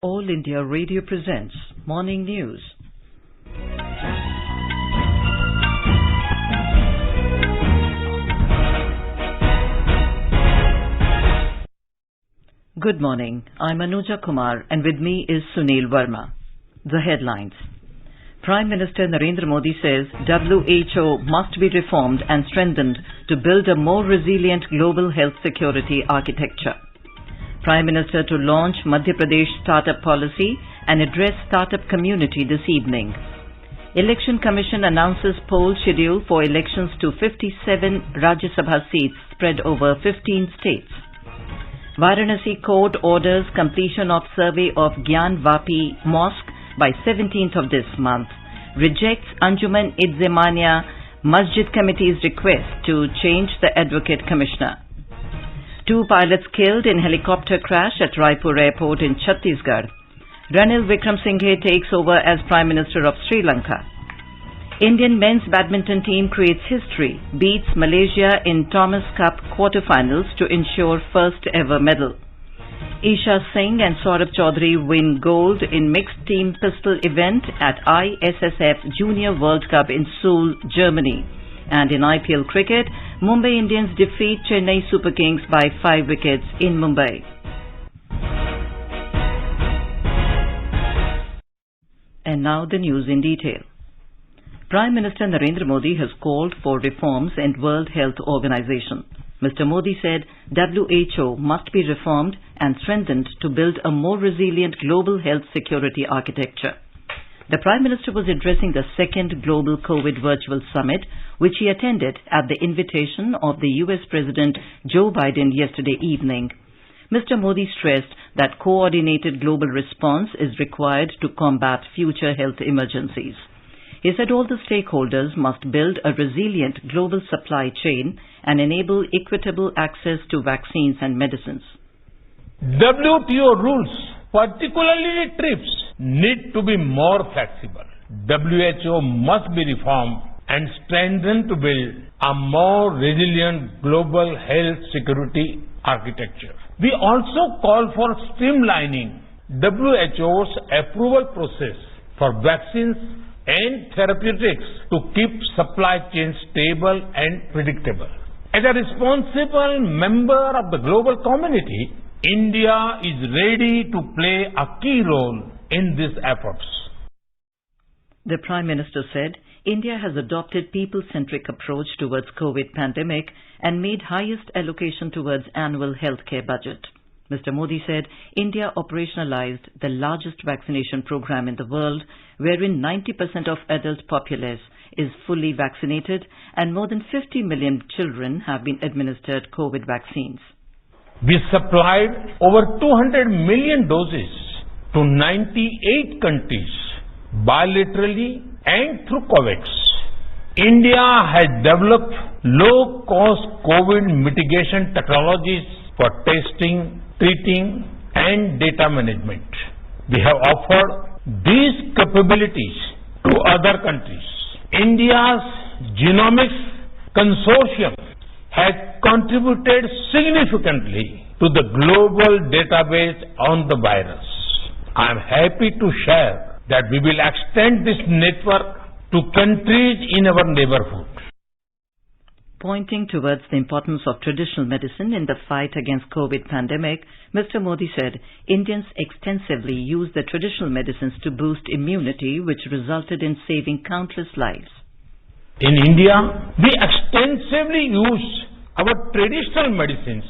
All India Radio presents Morning News. Good morning. I'm Anuja Kumar and with me is Sunil Verma. The headlines. Prime Minister Narendra Modi says WHO must be reformed and strengthened to build a more resilient global health security architecture. Prime Minister to launch Madhya Pradesh startup policy and address startup community this evening. Election Commission announces poll schedule for elections to 57 Rajya Sabha seats spread over 15 states. Varanasi court orders completion of survey of Gyan Vapi Mosque by 17th of this month. Rejects Anjuman Idzemania Masjid Committee's request to change the Advocate Commissioner. 2 pilots killed in helicopter crash at Raipur Airport in Chhattisgarh. Ranil Wickremesinghe takes over as Prime Minister of Sri Lanka. Indian men's badminton team creates history, beats Malaysia in Thomas Cup quarterfinals to ensure first ever medal. Isha Singh and Saurabh Chaudhary win gold in mixed team pistol event at ISSF Junior World Cup in Seoul, Germany. And in IPL cricket, Mumbai Indians defeat Chennai Super Kings by 5 wickets in Mumbai. And now the news in detail. Prime Minister Narendra Modi has called for reforms in World Health Organization. Mr. Modi said WHO must be reformed and strengthened to build a more resilient global health security architecture. The Prime Minister was addressing the second Global COVID Virtual Summit, which he attended at the invitation of the US President Joe Biden yesterday evening. Mr. Modi stressed that coordinated global response is required to combat future health emergencies. He said all the stakeholders must build a resilient global supply chain and enable equitable access to vaccines and medicines. WTO rules, particularly TRIPS, need to be more flexible. WHO must be reformed and strengthened to build a more resilient global health security architecture. We also call for streamlining WHO's approval process for vaccines and therapeutics to keep supply chains stable and predictable. As a responsible member of the global community, India is ready to play a key role in these efforts. The Prime Minister said India has adopted people-centric approach towards COVID pandemic and made highest allocation towards annual healthcare budget. Mr. Modi said India operationalized the largest vaccination program in the world, wherein 90% of adult populace is fully vaccinated and more than 50 million children have been administered COVID vaccines. We supplied over 200 million doses to 98 countries bilaterally and through COVAX. India has developed low-cost COVID mitigation technologies for testing, treating, and data management. We have offered these capabilities to other countries. India's Genomics Consortium has contributed significantly to the global database on the virus. I am happy to share that we will extend this network to countries in our neighborhood. Pointing towards the importance of traditional medicine in the fight against COVID pandemic, Mr. Modi said Indians extensively used the traditional medicines to boost immunity, which resulted in saving countless lives. In India, we extensively use our traditional medicines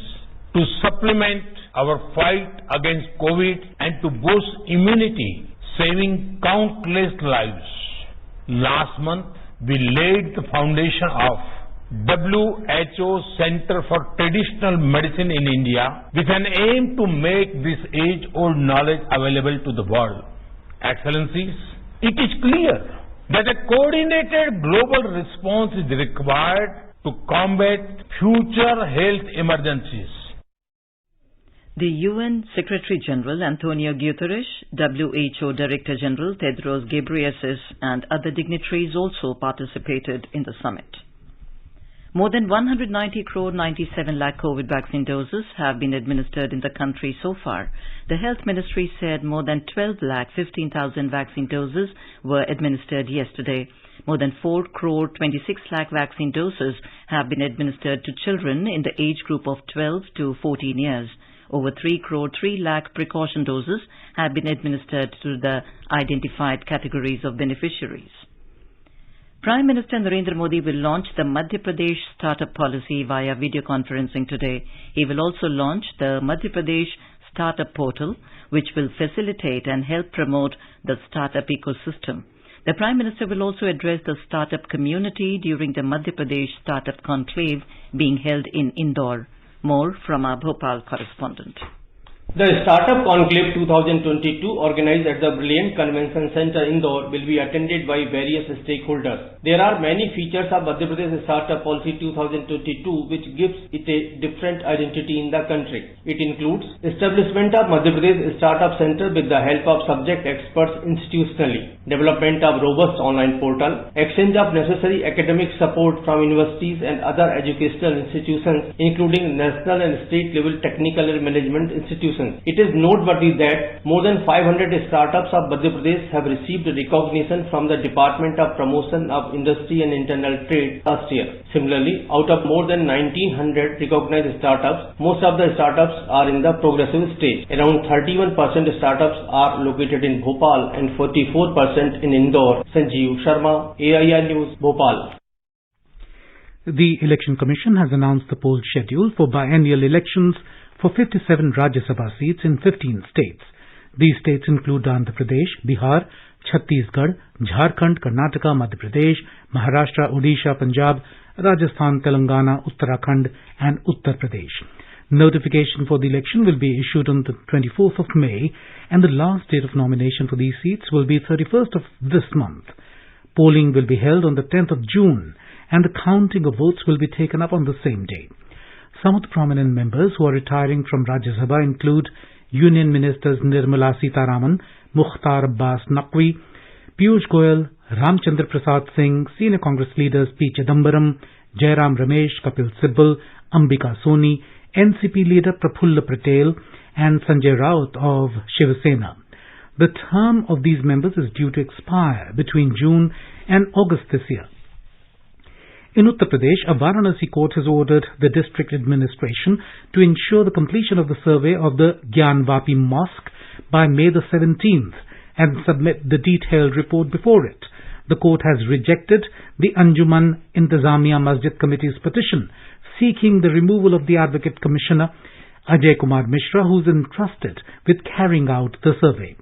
to supplement our fight against COVID and to boost immunity, saving countless lives. Last month, we laid the foundation of WHO Center for Traditional Medicine in India with an aim to make this age-old knowledge available to the world. Excellencies, it is clear that a coordinated global response is required to combat future health emergencies. The UN Secretary General Antonio Guterres, WHO Director General Tedros Ghebreyesus and other dignitaries also participated in the summit. More than 190 crore 97 lakh COVID vaccine doses have been administered in the country so far. The Health Ministry said more than 12 lakh 15,000 vaccine doses were administered yesterday. More than 4 crore 26 lakh vaccine doses have been administered to children in the age group of 12 to 14 years. Over 3 crore 3 lakh precaution doses have been administered to the identified categories of beneficiaries. Prime Minister Narendra Modi will launch the Madhya Pradesh startup policy via video conferencing today. He will also launch the Madhya Pradesh startup portal, which will facilitate and help promote the startup ecosystem. The Prime Minister will also address the startup community during the Madhya Pradesh startup conclave being held in Indore. More from our Bhopal correspondent. The Startup Conclave 2022 organized at the Brilliant Convention Center Indore will be attended by various stakeholders. There are many features of Madhya Pradesh Startup Policy 2022 which gives it a different identity in the country. It includes establishment of Madhya Pradesh Startup Center with the help of subject experts institutionally, development of robust online portal, exchange of necessary academic support from universities and other educational institutions including national and state level technical and management institutions. It is noteworthy that more than 500 startups of Madhya Pradesh have received recognition from the Department of Promotion of Industry and Internal Trade last year. Similarly, out of more than 1900 recognized startups, most of the startups are in the progressive stage. Around 31% startups are located in Bhopal and 44% in Indore. Sanjeev Sharma, AIR News, Bhopal. The Election Commission has announced the poll schedule for biennial elections for 57 Rajya Sabha seats in 15 states. These states include Andhra Pradesh, Bihar, Chhattisgarh, Jharkhand, Karnataka, Madhya Pradesh, Maharashtra, Odisha, Punjab, Rajasthan, Telangana, Uttarakhand and Uttar Pradesh. Notification for the election will be issued on the 24th of May and the last date of nomination for these seats will be 31st of this month. Polling will be held on the 10th of June and the counting of votes will be taken up on the same day. Some of the prominent members who are retiring from Rajya Sabha include Union Ministers Nirmala Sitharaman, Mukhtar Abbas Naqvi, Piyush Goyal, Ramchandra Prasad Singh, Senior Congress leaders P. Chidambaram, Jairam Ramesh, Kapil Sibal, Ambika Soni, NCP leader Prafulla Patel and Sanjay Raut of Shiv Sena. The term of these members is due to expire between June and August this year. In Uttar Pradesh, a Varanasi court has ordered the district administration to ensure the completion of the survey of the Gyan Vapi Mosque by May the 17th and submit the detailed report before it. The court has rejected the Anjuman Intizamiya Masjid Committee's petition seeking the removal of the Advocate Commissioner Ajay Kumar Mishra, who is entrusted with carrying out the survey.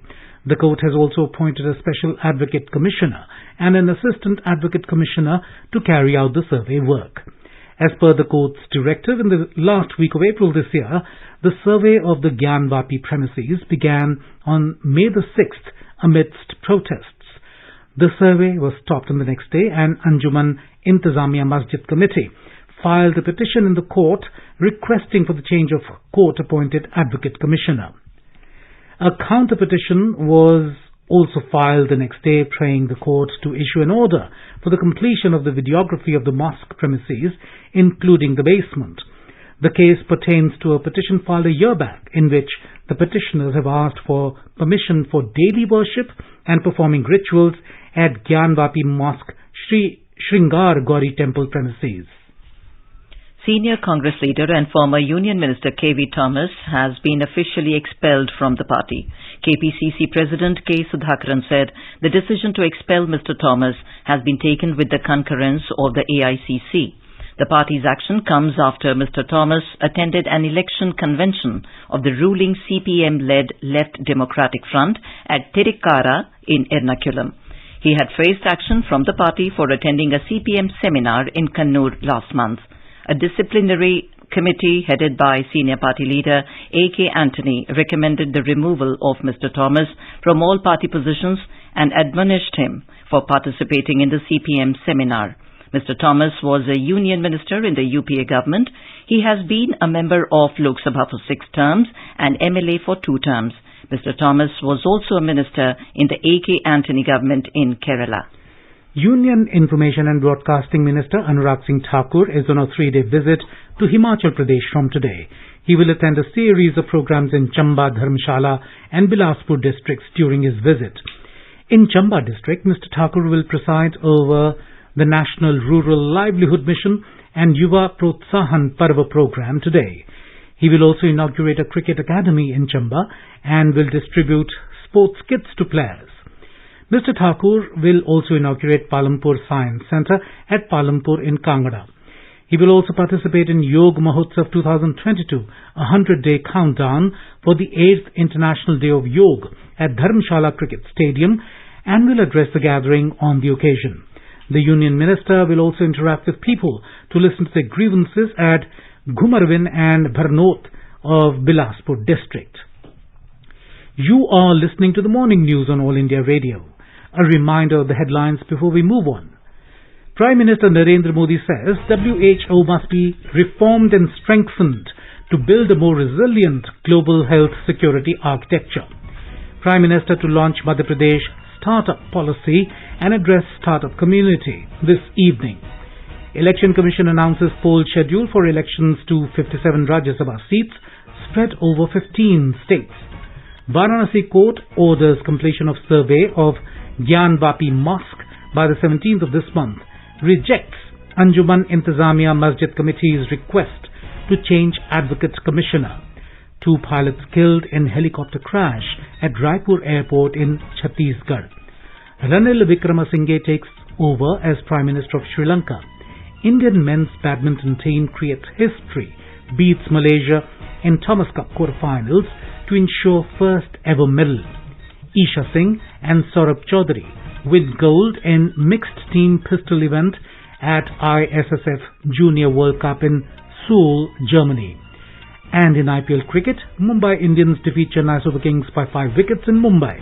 The court has also appointed a special advocate commissioner and an assistant advocate commissioner to carry out the survey work. As per the court's directive, in the last week of April this year, the survey of the Gyan Vapi premises began on May the 6th amidst protests. The survey was stopped on the next day and Anjuman Intizamiya Masjid Committee filed a petition in the court requesting for the change of court-appointed advocate commissioner. A counter-petition was also filed the next day praying the court to issue an order for the completion of the videography of the mosque premises, including the basement. The case pertains to a petition filed a year back in which the petitioners have asked for permission for daily worship and performing rituals at Gyan Vapi Mosque Sri Shringar Gauri Temple premises. Senior Congress leader and former Union Minister K.V. Thomas has been officially expelled from the party. KPCC President K. Sudhakaran said the decision to expel Mr. Thomas has been taken with the concurrence of the AICC. The party's action comes after Mr. Thomas attended an election convention of the ruling CPM-led Left Democratic Front at Tirikara in Ernakulam. He had faced action from the party for attending a CPM seminar in Kannur last month. A disciplinary committee headed by senior party leader A.K. Antony recommended the removal of Mr. Thomas from all party positions and admonished him for participating in the CPM seminar. Mr. Thomas was a union minister in the UPA government. He has been a member of Lok Sabha for 6 terms and MLA for 2 terms. Mr. Thomas was also a minister in the A.K. Antony government in Kerala. Union Information and Broadcasting Minister Anurag Singh Thakur is on a 3-day visit to Himachal Pradesh from today. He will attend a series of programs in Chamba, Dharamshala and Bilaspur districts during his visit. In Chamba district, Mr. Thakur will preside over the National Rural Livelihood Mission and Yuva Protsahan Parva program today. He will also inaugurate a cricket academy in Chamba and will distribute sports kits to players. Mr. Thakur will also inaugurate Palampur Science Centre at Palampur in Kangra. He will also participate in Yog Mahotsav 2022, a 100-day countdown for the 8th International Day of Yoga at Dharamshala Cricket Stadium, and will address the gathering on the occasion. The Union Minister will also interact with people to listen to their grievances at Ghumarvin and Bharnot of Bilaspur district. You are listening to the morning news on All India Radio. A reminder of the headlines before we move on. Prime Minister Narendra Modi says WHO must be reformed and strengthened to build a more resilient global health security architecture. Prime Minister to launch Madhya Pradesh startup policy and address startup community this evening. Election Commission announces poll schedule for elections to 57 Rajya Sabha seats spread over 15 states. Varanasi Court orders completion of survey of Gyan Vapi Mosque by the 17th of this month, rejects Anjuman Intizamiya Masjid Committee's request to change Advocate Commissioner. 2 pilots killed in helicopter crash at Raipur Airport in Chhattisgarh. Ranil Wickremesinghe takes over as Prime Minister of Sri Lanka. Indian men's badminton team creates history, beats Malaysia in Thomas Cup quarterfinals to ensure first ever medal. Isha Singh and Saurabh Chaudhary win gold in mixed team pistol event at ISSF Junior World Cup in Seoul, Germany. And in IPL cricket, Mumbai Indians defeat Chennai Super Kings by 5 wickets in Mumbai.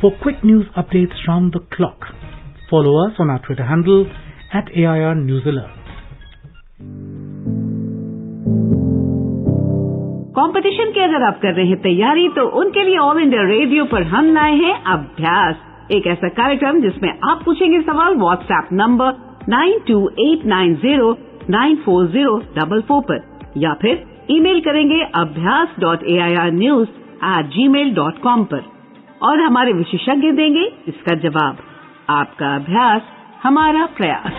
For quick news updates round the clock, follow us on our Twitter handle @AIR News Alert. Competition की अगर आप कर रहे हैं तैयारी, तो उनके लिए ऑल इंडिया रेडियो पर हम लाए हैं अभ्यास, एक ऐसा कार्यक्रम जिसमें आप पूछेंगे सवाल व्हाट्सएप नंबर 9289094044 पर, या फिर ईमेल करेंगे abhyas.airnews@gmail.com पर, और हमारे विशेषज्ञ देंगे इसका जवाब। आपका अभ्यास हमारा प्रयास।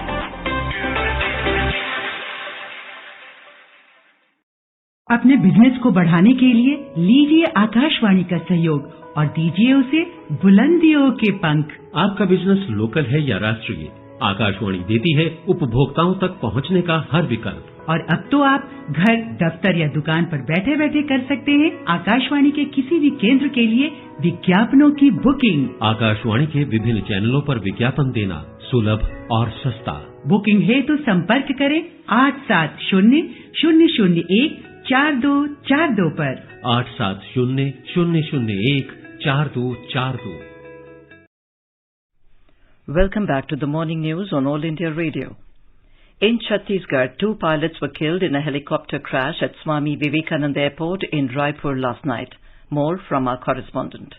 अपने बिजनेस को बढ़ाने के लिए लीजिए आकाशवाणी का सहयोग और दीजिए उसे बुलंदियों के पंख। आपका बिजनेस लोकल है या राष्ट्रीय, आकाशवाणी देती है उपभोक्ताओं तक पहुंचने का हर विकल्प। और अब तो आप घर, दफ्तर या दुकान पर बैठे बैठे कर सकते हैं आकाशवाणी के किसी भी केंद्र के लिए विज्ञापनों की बुकिंग। आकाशवाणी के विभिन्न चैनलों पर विज्ञापन देना सुलभ और सस्ता। बुकिंग है तो संपर्क करें 8700014242 पर। 8700014242। Welcome back to the morning news on All India Radio. In Chhattisgarh, 2 pilots were killed in a helicopter crash at Swami Vivekananda Airport in Raipur last night. More from our correspondent.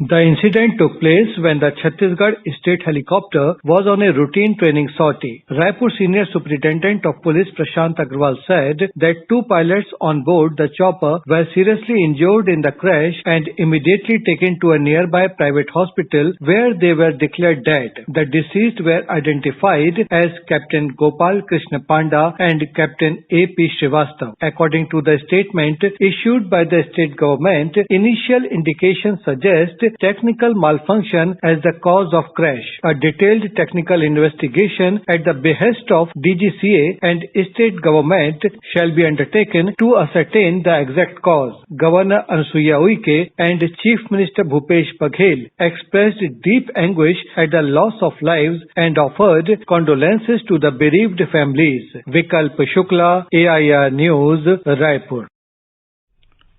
The incident took place when the Chhattisgarh state helicopter was on a routine training sortie. Raipur Senior Superintendent of Police Prashant Agrawal said that 2 pilots on board the chopper were seriously injured in the crash and immediately taken to a nearby private hospital where they were declared dead. The deceased were identified as Captain Gopal Krishna Panda and Captain A.P. Srivastav. According to the statement issued by the state government, initial indications suggest technical malfunction as the cause of crash. A detailed technical investigation at the behest of DGCA and state government shall be undertaken to ascertain the exact cause. Governor Ansuya Uike and Chief Minister Bhupesh Baghel expressed deep anguish at the loss of lives and offered condolences to the bereaved families. Vikalp Shukla, AIR News, Raipur.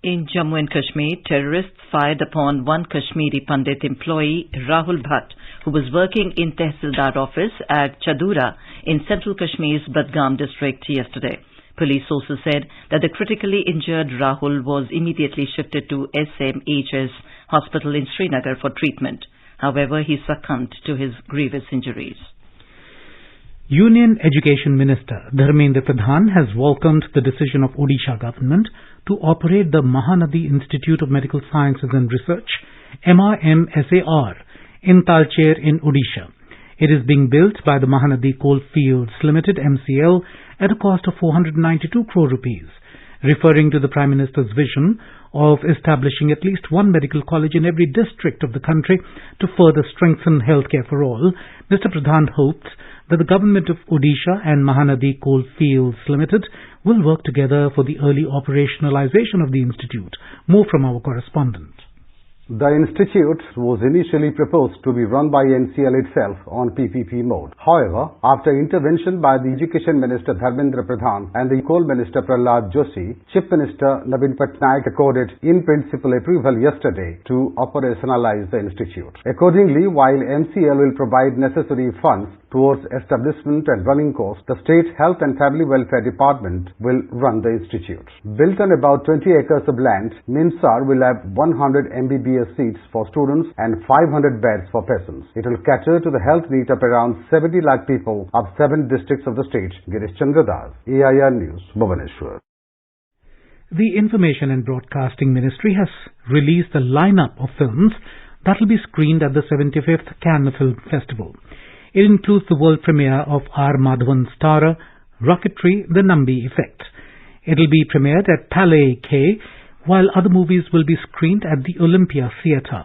In Jammu and Kashmir, terrorists fired upon one Kashmiri Pandit employee, Rahul Bhatt, who was working in Tehsildar office at Chadura in central Kashmir's Badgam district yesterday. Police sources said that the critically injured Rahul was immediately shifted to SMHS hospital in Srinagar for treatment. However, he succumbed to his grievous injuries. Union Education Minister Dharmendra Pradhan has welcomed the decision of Odisha government to operate the Mahanadi Institute of Medical Sciences and Research, MIMSAR, in Talcher in Odisha. It is being built by the Mahanadi Coalfields Limited, MCL, at a cost of 492 crore rupees. Referring to the Prime Minister's vision of establishing at least one medical college in every district of the country to further strengthen healthcare for all, Mr. Pradhan hopes that the government of Odisha and Mahanadi Coalfields Limited will work together for the early operationalization of the institute. More from our correspondent. The institute was initially proposed to be run by NCL itself on PPP mode. However, after intervention by the Education Minister Dharmendra Pradhan and the Coal Minister Prahlad Joshi, Chief Minister Naveen Patnaik accorded in principle approval yesterday to operationalize the institute. Accordingly, while MCL will provide necessary funds towards establishment and running costs, the State Health and Family Welfare Department will run the institute. Built on about 20 acres of land, MIMSAR will have 100 MBBS seats for students and 500 beds for patients. It will cater to the health need of around 70 lakh people of 7 districts of the state. Girish Chandra Das, AIR News, Bhubaneswar. The Information and Broadcasting Ministry has released a lineup of films that will be screened at the 75th Cannes Film Festival. It includes the world premiere of R. Madhavan's Tara, Rocketry, The Nambi Effect. It will be premiered at Palais K, while other movies will be screened at the Olympia Theatre.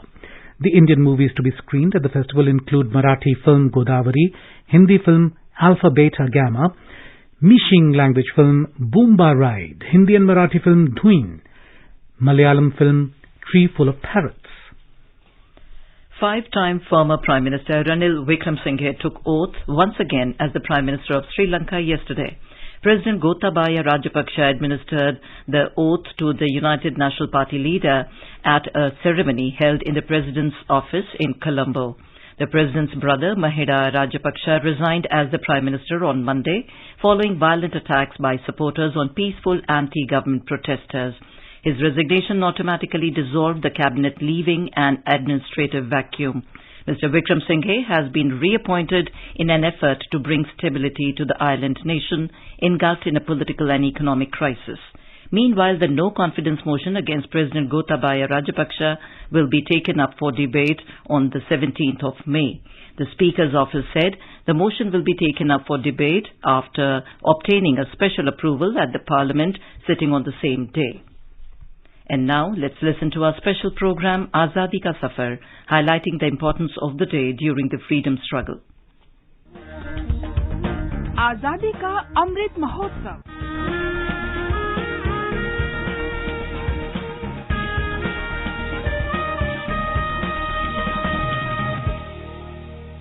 The Indian movies to be screened at the festival include Marathi film Godavari, Hindi film Alpha Beta Gamma, Mishing language film Boomba Ride, Hindi and Marathi film Dhuin, Malayalam film Tree Full of Parrots. Five-time former Prime Minister Ranil Wickremesinghe took oath once again as the Prime Minister of Sri Lanka yesterday. President Gotabaya Rajapaksa administered the oath to the United National Party leader at a ceremony held in the President's office in Colombo. The President's brother, Mahida Rajapaksa, resigned as the Prime Minister on Monday following violent attacks by supporters on peaceful anti-government protesters. His resignation automatically dissolved the cabinet, leaving an administrative vacuum. Mr. Wickremesinghe has been reappointed in an effort to bring stability to the island nation engulfed in a political and economic crisis. Meanwhile, the no-confidence motion against President Gotabaya Rajapaksa will be taken up for debate on the 17th of May. The Speaker's office said the motion will be taken up for debate after obtaining a special approval at the Parliament sitting on the same day. And now, let's listen to our special program, Azadi Ka Safar, highlighting the importance of the day during the freedom struggle. Azadi Ka Amrit Mahotsav.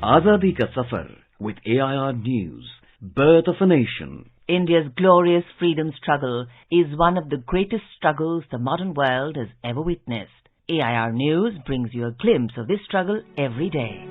Azadi Ka Safar with AIR News, Birth of a Nation. India's glorious freedom struggle is one of the greatest struggles the modern world has ever witnessed. AIR News brings you a glimpse of this struggle every day.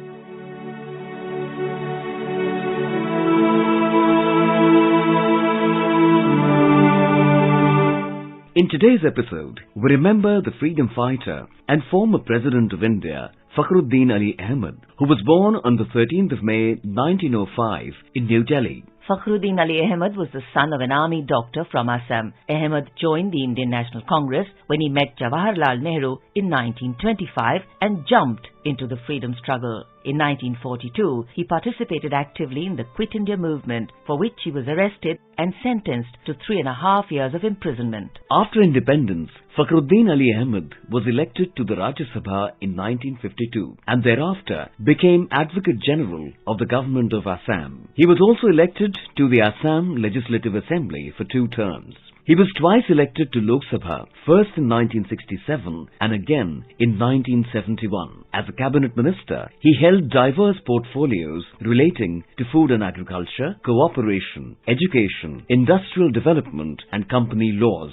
In today's episode, we remember the freedom fighter and former President of India, Fakhruddin Ali Ahmed, who was born on the 13th of May 1905 in New Delhi. Fakhruddin Ali Ahmed was the son of an army doctor from Assam. Ahmed joined the Indian National Congress when he met Jawaharlal Nehru in 1925 and jumped into the freedom struggle. In 1942, he participated actively in the Quit India movement, for which he was arrested and sentenced to 3.5 years of imprisonment. After independence, Fakhruddin Ali Ahmed was elected to the Rajya Sabha in 1952 and thereafter became Advocate General of the government of Assam. He was also elected to the Assam Legislative Assembly for 2 terms. He was twice elected to Lok Sabha, first in 1967 and again in 1971. As a cabinet minister, he held diverse portfolios relating to food and agriculture, cooperation, education, industrial development and company laws.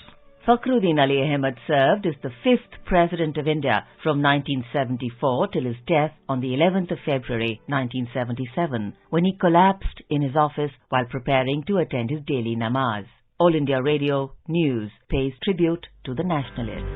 Fakhruddin Ali Ahmed served as the 5th President of India from 1974 till his death on the 11th of February 1977, when he collapsed in his office while preparing to attend his daily namaz. All India Radio News pays tribute to the nationalist.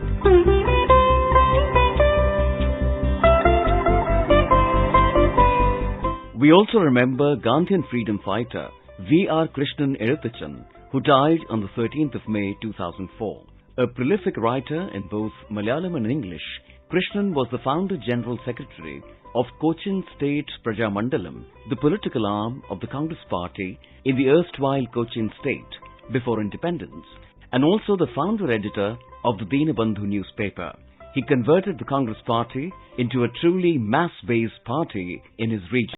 We also remember Gandhian freedom fighter V.R. Krishnan Ezhuthachan, who died on the 13th of May 2004. A prolific writer in both Malayalam and English, Krishnan was the founder General Secretary of Cochin State Praja Mandalam, the political arm of the Congress Party in the erstwhile Cochin State before independence, and also the founder editor of the Deenabandhu newspaper. He converted the Congress Party into a truly mass-based party in his region.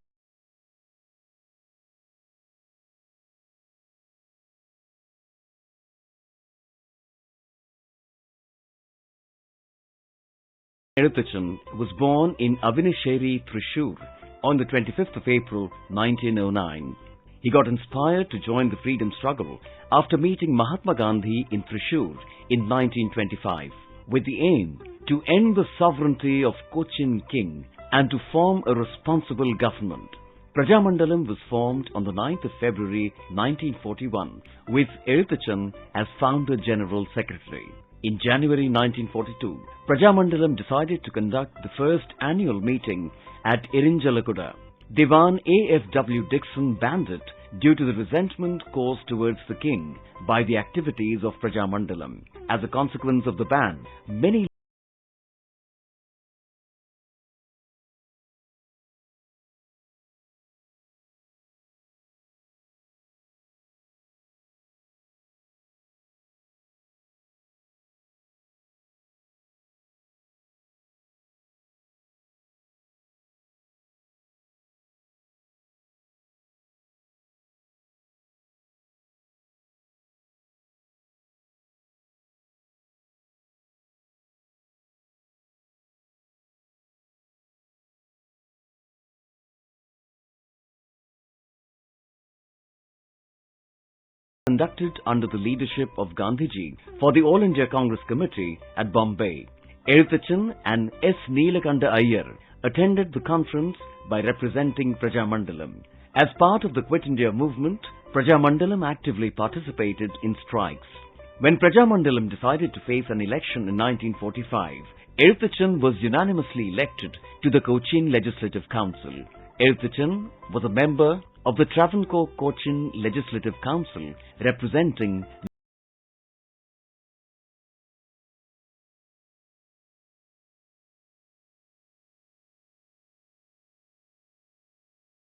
Ezhuthachan was born in Avinasheri, Thrissur on the 25th of April 1909. He got inspired to join the freedom struggle after meeting Mahatma Gandhi in Thrissur in 1925 with the aim to end the sovereignty of Cochin King and to form a responsible government. Prajamandalam was formed on the 9th of February 1941 with Ezhuthachan as founder General Secretary. In January 1942, Prajamandalam decided to conduct the first annual meeting at Irinjalakuda. Diwan A.F.W. Dixon banned it due to the resentment caused towards the king by the activities of Prajamandalam. As a consequence of the ban, many conducted under the leadership of Gandhiji for the All India Congress Committee at Bombay. Ezhuthachan and S. Neelakanta Iyer attended the conference by representing Prajamandalam. As part of the Quit India movement, Prajamandalam actively participated in strikes. When Prajamandalam decided to face an election in 1945, Ezhuthachan was unanimously elected to the Cochin Legislative Council. Ezhuthachan was a member of the Travancore Cochin Legislative Council representing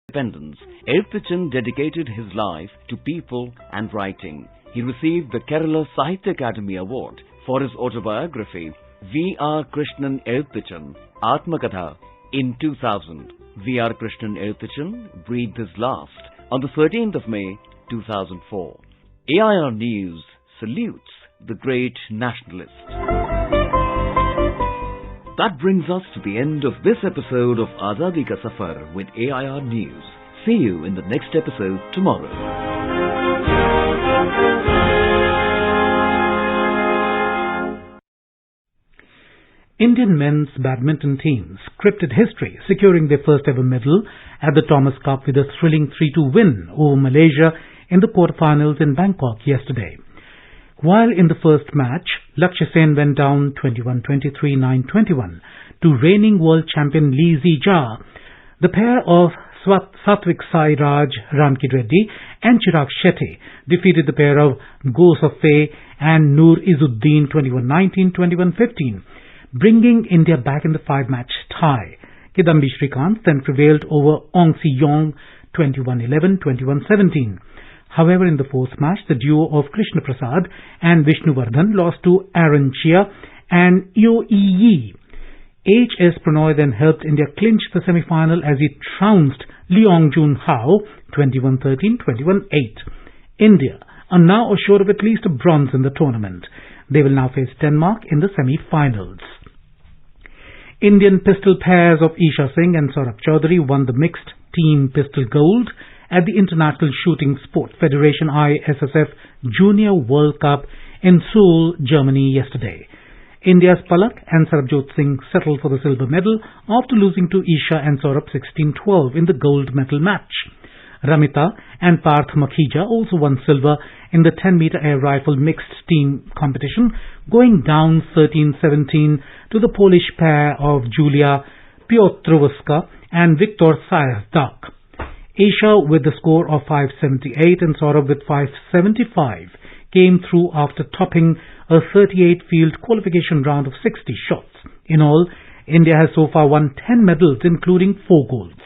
independence. Ezhuthachan dedicated his life to people and writing. He received the Kerala Sahitya Academy Award for his autobiography V.R. Krishnan Ezhuthachan, Atmakatha, in 2000. V.R. Krishnan Ezhuthachan breathed his last on the 13th of May 2004. AIR News salutes the great nationalist. That brings us to the end of this episode of Azadi Ka Safar with AIR News. See you in the next episode tomorrow. Indian men's badminton team scripted history, securing their first ever medal at the Thomas Cup with a thrilling 3-2 win over Malaysia in the quarterfinals in Bangkok yesterday. While in the first match, Lakshya Sen went down 21-23, 9-21 to reigning world champion Lee Zijia. The pair of Satvik Sairaj Ramki Reddy and Chirag Shetty defeated the pair of Gosafe and Noor Izzuddin 21-19, 21-15. Bringing India back in the 5-match tie. Kidambi Shrikant then prevailed over Ong Si Yong 21-11, 21-17. However, in the fourth match, the duo of Krishna Prasad and Vishnuvardhan lost to Aaron Chia and Yo Yi. H.S. Pranoy then helped India clinch the semi-final as he trounced Leong Jun Hao 21-13, 21-8. India are now assured of at least a bronze in the tournament. They will now face Denmark in the semi-finals. Indian pistol pairs of Isha Singh and Saurabh Chaudhary won the mixed team pistol gold at the International Shooting Sport Federation ISSF Junior World Cup in Seoul, Germany yesterday. India's Palak and Sarabjot Singh settled for the silver medal after losing to Isha and Saurabh 16-12 in the gold medal match. Ramita and Parth Makhija also won silver in the 10-meter air rifle mixed team competition, going down 13-17 to the Polish pair of Julia Piotrowska and Viktor Sayazdak. Asia, with the score of 578 and Saurabh with 575, came through after topping a 38-field qualification round of 60 shots. In all, India has so far won 10 medals, including 4 golds.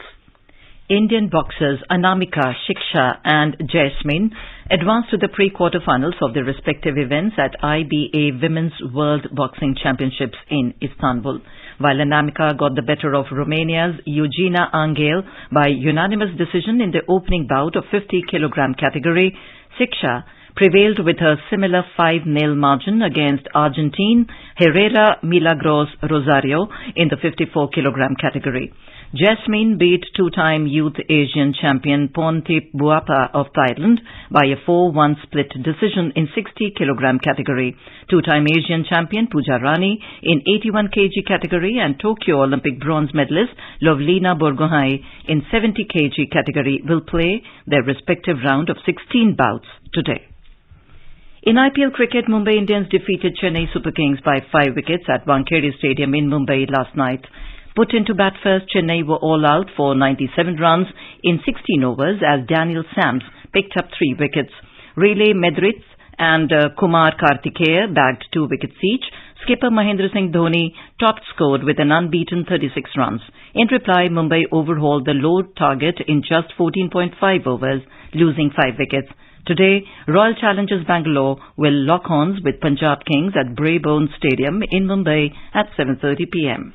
Indian boxers Anamika, Shiksha and Jasmine advanced to the pre-quarterfinals of their respective events at IBA Women's World Boxing Championships in Istanbul. While Anamika got the better of Romania's Eugenia Angel by unanimous decision in the opening bout of 50-kilogram category, Shiksha prevailed with a similar 5-0 margin against Argentine Herrera Milagros Rosario in the 54-kilogram category. Jasmine beat two-time Youth Asian champion Pontip Buapa of Thailand by a 4-1 split decision in 60-kilogram category. Two-time Asian champion Pooja Rani in 81 kg category and Tokyo Olympic bronze medalist Lovlina Borgohain in 70 kg category will play their respective round of 16 bouts today. In IPL cricket, Mumbai Indians defeated Chennai Super Kings by 5 wickets at Wankhede Stadium in Mumbai last night. Put into bat first, Chennai were all out for 97 runs in 16 overs as Daniel Sams picked up 3 wickets. Relay Medrit and Kumar Kartikeya bagged 2 wickets each. Skipper Mahendra Singh Dhoni topped scored with an unbeaten 36 runs. In reply, Mumbai overhauled the low target in just 14.5 overs, losing 5 wickets. Today, Royal Challengers Bangalore will lock horns with Punjab Kings at Brabourne Stadium in Mumbai at 7:30 p.m.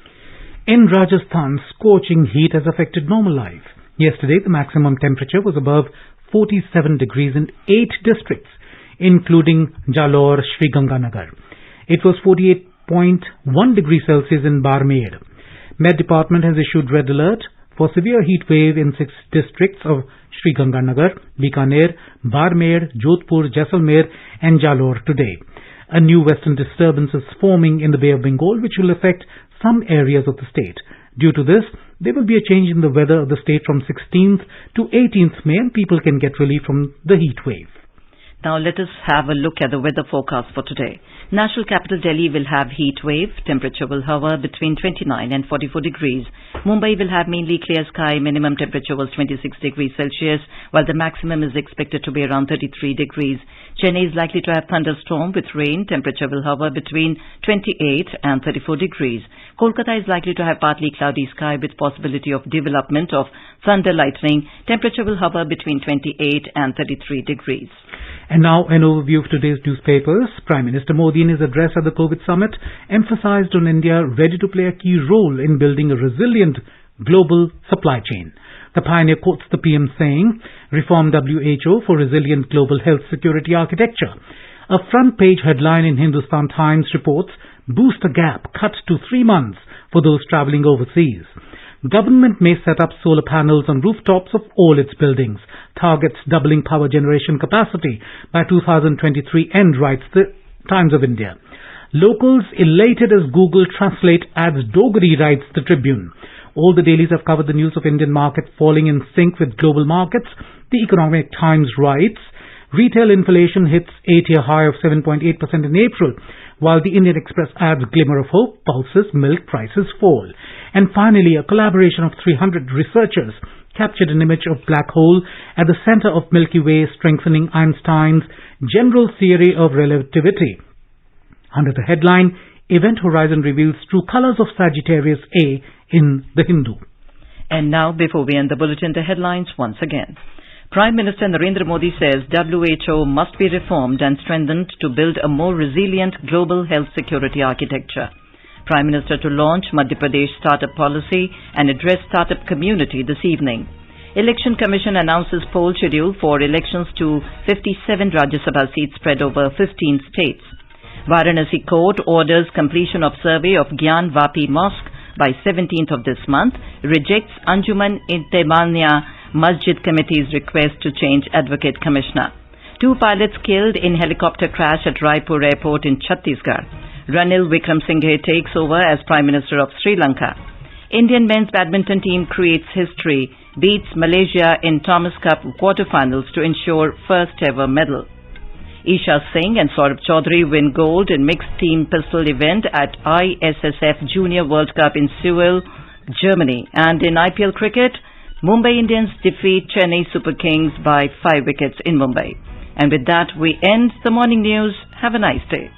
In Rajasthan, scorching heat has affected normal life. Yesterday, the maximum temperature was above 47 degrees in 8 districts, including Jalore, Sriganganagar. It was 48.1 degrees Celsius in Barmer. Met Department has issued red alert for severe heat wave in 6 districts of Sriganganagar, Bikaner, Barmer, Jodhpur, Jaisalmer and Jalore today. A new western disturbance is forming in the Bay of Bengal, which will affect some areas of the state. Due to this, there will be a change in the weather of the state from 16th to 18th May and people can get relief from the heat wave. Now let us have a look at the weather forecast for today. National capital Delhi will have heat wave. Temperature will hover between 29 and 44 degrees. Mumbai will have mainly clear sky. Minimum temperature was 26 degrees Celsius, while the maximum is expected to be around 33 degrees. Chennai is likely to have thunderstorm with rain. Temperature will hover between 28 and 34 degrees. Kolkata is likely to have partly cloudy sky with possibility of development of thunder lightning. Temperature will hover between 28 and 33 degrees. And now an overview of today's newspapers. Prime Minister Modi in his address at the COVID summit emphasized on India ready to play a key role in building a resilient global supply chain. The Pioneer quotes the PM saying, reform WHO for resilient global health security architecture. A front page headline in Hindustan Times reports, booster gap cut to 3 months for those travelling overseas. Government may set up solar panels on rooftops of all its buildings. Targets doubling power generation capacity by 2023 end, writes the Times of India. Locals elated as Google Translate adds Dogri, writes the Tribune. All the dailies have covered the news of Indian market falling in sync with global markets. The Economic Times writes, retail inflation hits 8-year high of 7.8% in April, while the Indian Express adds glimmer of hope, pulses milk prices fall. And finally, a collaboration of 300 researchers captured an image of black hole at the center of Milky Way, strengthening Einstein's general theory of relativity. Under the headline, Event Horizon reveals true colors of Sagittarius A in The Hindu. And now, before we end the bulletin, the headlines once again. Prime Minister Narendra Modi says WHO must be reformed and strengthened to build a more resilient global health security architecture. Prime Minister to launch Madhya Pradesh startup policy and address startup community this evening. Election Commission announces poll schedule for elections to 57 Rajya Sabha seats spread over 15 states. Varanasi Court orders completion of survey of Gyan Vapi Mosque by 17th of this month, rejects Anjuman Intemania Masjid Committee's request to change Advocate Commissioner. 2 pilots killed in helicopter crash at Raipur Airport in Chhattisgarh. Ranil Wickremesinghe takes over as Prime Minister of Sri Lanka. Indian men's badminton team creates history, beats Malaysia in Thomas Cup quarterfinals to ensure first ever medal. Isha Singh and Saurabh Chaudhary win gold in mixed team pistol event at ISSF Junior World Cup in Seoul, Germany. And in IPL cricket, Mumbai Indians defeat Chennai Super Kings by 5 wickets in Mumbai. And with that, we end the morning news. Have a nice day.